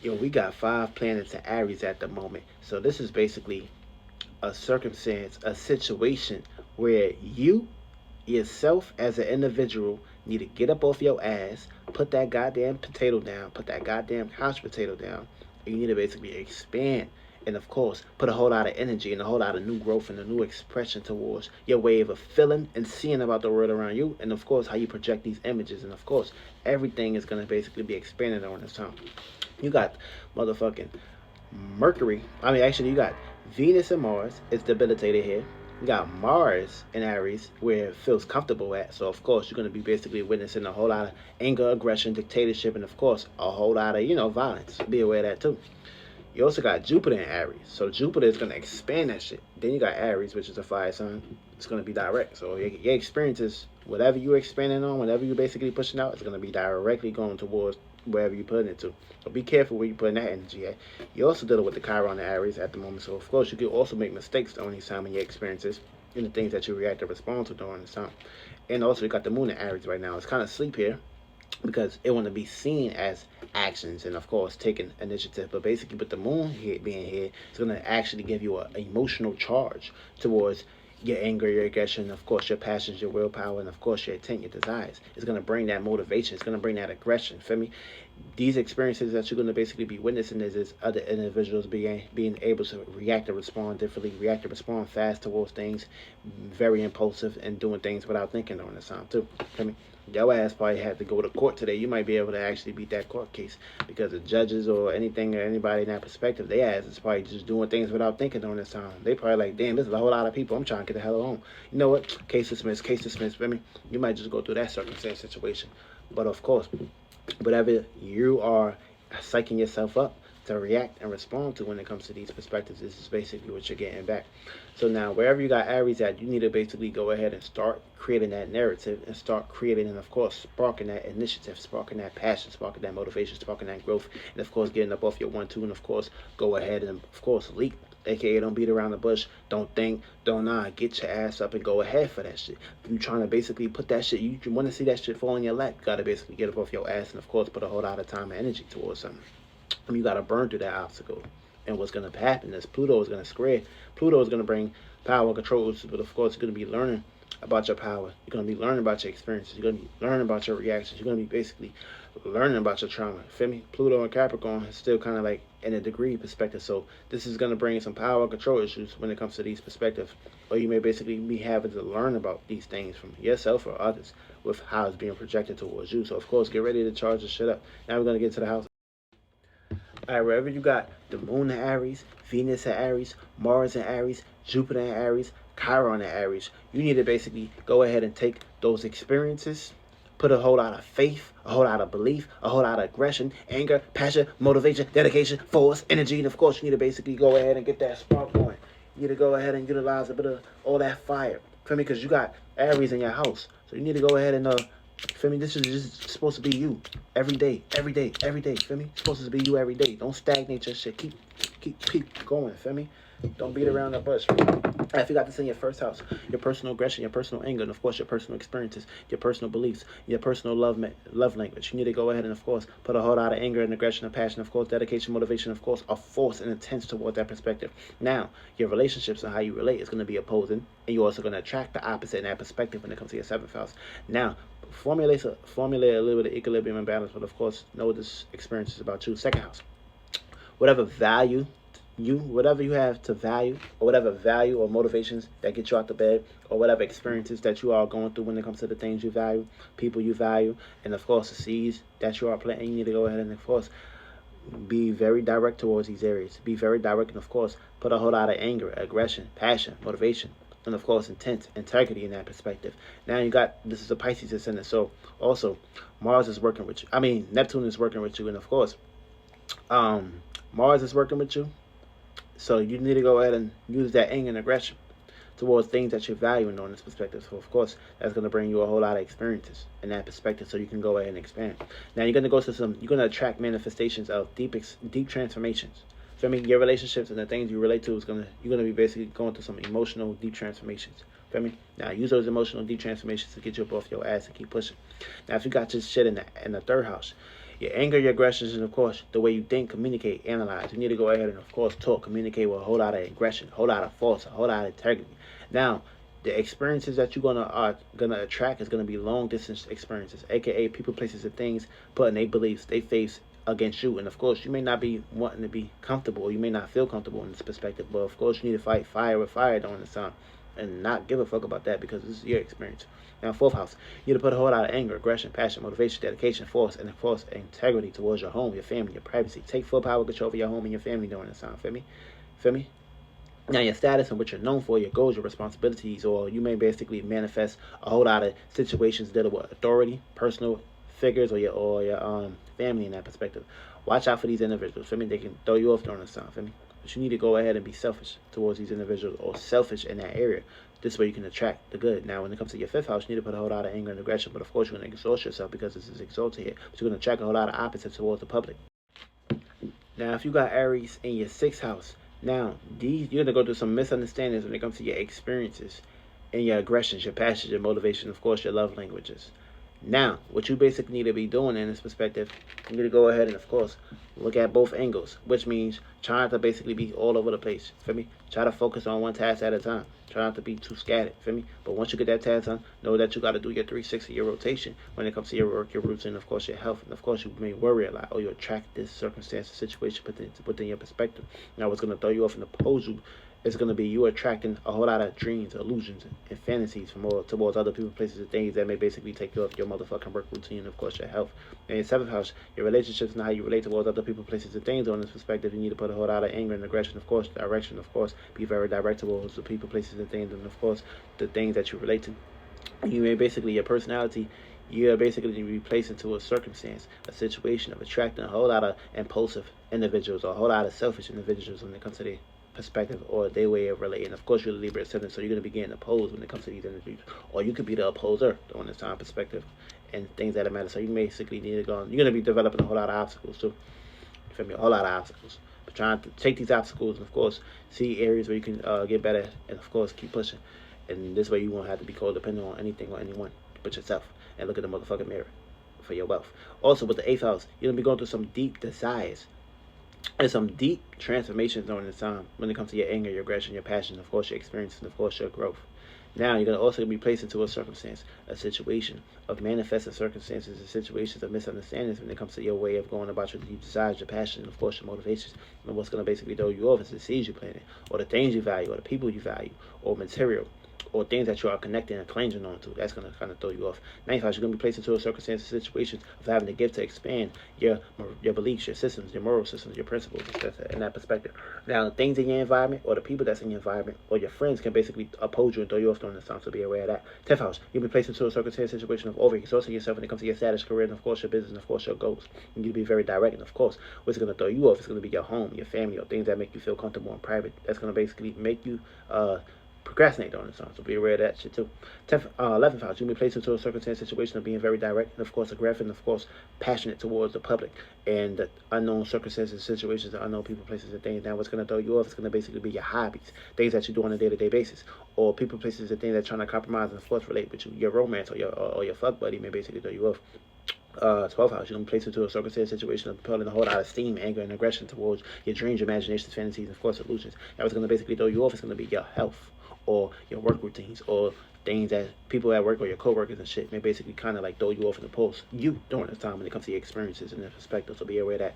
Yo, we got 5 planets in Aries at the moment. So this is basically a circumstance, a situation where you yourself as an individual need to get up off your ass, put that goddamn potato down, put that goddamn couch potato down, and you need to basically expand. And of course, put a whole lot of energy and a whole lot of new growth and a new expression towards your way of feeling and seeing about the world around you. And of course, how you project these images. And of course, everything is going to basically be expanded on this time. You got motherfucking Mercury. I mean, actually, you got Venus and Mars. It's debilitated here. You got Mars in Aries, where it feels comfortable at. So, of course, you're going to be basically witnessing a whole lot of anger, aggression, dictatorship, and, of course, a whole lot of, violence. Be aware of that, too. You also got Jupiter in Aries. So, Jupiter is going to expand that shit. Then you got Aries, which is a fire sign. It's going to be direct. So, your experiences, whatever you're expanding on, whatever you're basically pushing out, it's going to be directly going towards wherever you're putting it to. So be careful where you're putting that energy at. You're also dealing with the Chiron and Aries at the moment. So of course you can also make mistakes during these time in your experiences and the things that you react and respond to during this time. And also you got the moon in Aries right now. It's kind of sleep here because it want to be seen as actions and of course taking initiative. But basically with the moon here being here, it's going to actually give you an emotional charge towards your anger, your aggression, of course, your passions, your willpower, and of course, your intent, your desires. It's going to bring that motivation. It's going to bring that aggression. Feel me? These experiences that you're going to basically be witnessing is other individuals being able to react and respond differently, react and respond fast towards things, very impulsive, and doing things without thinking during this time, too. Feel me? Your ass probably had to go to court today. You might be able to actually beat that court case because the judges or anything or anybody in that perspective, they ass is probably just doing things without thinking during this time. They probably like, damn, this is a whole lot of people. I'm trying to get the hell on. You know what? Case dismissed, case dismissed. Feel me? You might just go through that circumstance situation. But of course, whatever you are psyching yourself up to react and respond to when it comes to these perspectives, this is basically what you're getting back. So now wherever you got Aries at, you need to basically go ahead and start creating that narrative and start creating and of course sparking that initiative, sparking that passion, sparking that motivation, sparking that growth, and of course getting up off your 1-2, and of course go ahead and of course leap, aka don't beat around the bush, don't think, don't get your ass up and go ahead for that shit. If you trying to basically put that shit, you want to see that shit fall in your lap, you gotta basically get up off your ass and of course put a whole lot of time and energy towards something. I mean, you gotta burn through that obstacle. And what's gonna happen is Pluto is gonna square. Pluto is gonna bring power, controls, but of course you're gonna be learning about your power. You're gonna be learning about your experiences. You're gonna be learning about your reactions. You're gonna be basically learning about your trauma. Feel me? Pluto and Capricorn is still kind of like in a degree perspective. So this is gonna bring some power control issues when it comes to these perspectives. Or you may basically be having to learn about these things from yourself or others with how it's being projected towards you. So of course, get ready to charge this shit up. Now we're gonna get to the house. All right, wherever you got the moon in Aries, Venus in Aries, Mars in Aries, Jupiter in Aries, Chiron in Aries, you need to basically go ahead and take those experiences, put a whole lot of faith, a whole lot of belief, a whole lot of aggression, anger, passion, motivation, dedication, force, energy, and of course you need to basically go ahead and get that spark going. You need to go ahead and utilize a bit of all that fire. Feel me? Because you got Aries in your house. So you need to go ahead and feel me? This is just supposed to be you every day, every day, every day. Feel me? It's supposed to be you every day. Don't stagnate your shit. Keep going. Feel me? Don't beat around the bush. If you got this in your first house, your personal aggression, your personal anger, and of course your personal experiences, your personal beliefs, your personal love language. You need to go ahead and of course put a whole lot of anger and aggression and passion, of course dedication, motivation, of course a force and intent toward that perspective. Now your relationships and how you relate is going to be opposing, and you're also going to attract the opposite in that perspective when it comes to your 7th house. Now formulate a little bit of equilibrium and balance, but of course know this experience is about you. 2nd house, whatever whatever you have to value, or whatever value or motivations that get you out the bed, or whatever experiences that you are going through when it comes to the things you value, people you value, and of course the seeds that you are planting, you need to go ahead and of course be very direct towards these areas. Be very direct, and of course put a whole lot of anger, aggression, passion, motivation, and of course intent, integrity in that perspective. Now you got, this is a Pisces ascendant, so also Mars is working with you. I mean Neptune is working with you, and of course Mars is working with you. So you need to go ahead and use that anger and aggression towards things that you're valuing on this perspective. So of course that's going to bring you a whole lot of experiences in that perspective, so you can go ahead and expand. Now you're going to go to you're going to attract manifestations of deep transformations. Feel me? Your relationships and the things you relate to you're going to be basically going through some emotional deep transformations. Feel me? Now use those emotional deep transformations to get you up off your ass and keep pushing. Now if you got this shit in the 3rd house, Your anger, your aggressions, and of course the way you think, communicate, analyze. You need to go ahead and of course talk, communicate with a whole lot of aggression, a whole lot of force, a whole lot of integrity. Now, the experiences that you're gonna attract is gonna be long distance experiences, aka people, places, and things putting their beliefs, they face against you. And of course, you may not be wanting to be comfortable, or you may not feel comfortable in this perspective. But of course, you need to fight fire with fire during this time, and not give a fuck about that because this is your experience. Now, fourth house, you need to put a whole lot of anger, aggression, passion, motivation, dedication, force, and of course, integrity towards your home, your family, your privacy. Take full power control over your home and your family during this time. Feel me? Feel me? Now, your status and what you're known for, your goals, your responsibilities, or you may basically manifest a whole lot of situations dealing with authority, personal figures, or your family in that perspective. Watch out for these individuals. Feel me? They can throw you off during this time. Feel me? But you need to go ahead and be selfish towards these individuals, or selfish in that area. This way you can attract the good. Now, when it comes to your fifth house, you need to put a whole lot of anger and aggression, but of course you're going to exhaust yourself because this is exalted here. But you're going to attract a whole lot of opposites towards the public. Now, if you got Aries in your sixth house, now you're gonna go through some misunderstandings when it comes to your experiences and your aggressions, your passions, your motivation, of course, your love languages. Now, what you basically need to be doing in this perspective, you need to go ahead and, of course, look at both angles, which means trying to basically be all over the place. Feel me? Try to focus on one task at a time. Try not to be too scattered. Feel me? But once you get that task done, know that you got to do your 360, your rotation when it comes to your work, your routine, of course, your health. And of course, you may worry a lot, or you attract this circumstance, situation within your perspective. Now, what's going to throw you off and oppose you is going to be you attracting a whole lot of dreams, illusions, and fantasies from towards other people, places, and things that may basically take you off your motherfucking work routine, and of course, your health. And your seventh house, your relationships and how you relate towards other people, places, and things. On this perspective, you need to put a whole lot of anger and aggression, of course, direction, of course, be very direct towards the people, places, and things, and of course, the things that you relate to. You may basically, your personality, you're basically replaced into a circumstance, a situation of attracting a whole lot of impulsive individuals, or a whole lot of selfish individuals when it comes to their perspective or their way of relating. Of course, you're the Libra ascendant, so you're going to be getting opposed when it comes to these energies, or you could be the opposer during this time perspective and things that matter. So you basically need to go on. You're going to be developing a whole lot of obstacles too. You feel me? A whole lot of obstacles. But trying to take these obstacles and, of course, see areas where you can get better and, of course, keep pushing. And this way you won't have to be codependent on anything or anyone but yourself. And look at the motherfucking mirror for your wealth. Also, with the eighth house, you're going to be going through some deep desires and some deep transformations during this time when it comes to your anger, your aggression, your passion, of course, your experience, and of course, your growth. Now, you're going to also be placed into a circumstance, a situation of manifesting circumstances and situations of misunderstandings when it comes to your way of going about your deep desires, your passion, and of course, your motivations. And what's going to basically throw you off is the seeds you planted, or the things you value, or the people you value, or material, or things that you are connecting and clinging on to. That's going to kind of throw you off. Ninth house, you're going to be placed into a circumstance, situations of having the gift to expand your beliefs, your systems, your moral systems, your principles, in that perspective. Now, the things in your environment, or the people that's in your environment, or your friends can basically oppose you and throw you off during this time, so be aware of that. 10th house, you'll be placed into a circumstance, situation of overexhausting yourself when it comes to your status, career, and of course your business, and of course your goals. You need to be very direct, and of course, what's going to throw you off is going to be your home, your family, or things that make you feel comfortable and private. That's going to basically make you procrastinate on this time, so be aware of that shit too. 11th house, you'll be placed into a circumstance, situation of being very direct and of course aggressive and of course passionate towards the public and the unknown circumstances, situations, the unknown people, places, and things. Now, what's going to throw you off is going to basically be your hobbies, things that you do on a day-to-day basis, or people, places, and things that are trying to compromise and of course relate with you. Your romance or your fuck buddy may basically throw you off. 12th house, you're going to be placed into a circumstance, situation of pulling a whole lot of steam, anger, and aggression towards your dreams, your imaginations, fantasies, and of course illusions. Now, what's going to basically throw you off is going to be your health, or your work routines, or things that people at work or your coworkers and shit may basically kind of like throw you off in the post you during this time when it comes to your experiences and their perspective. So be aware of that.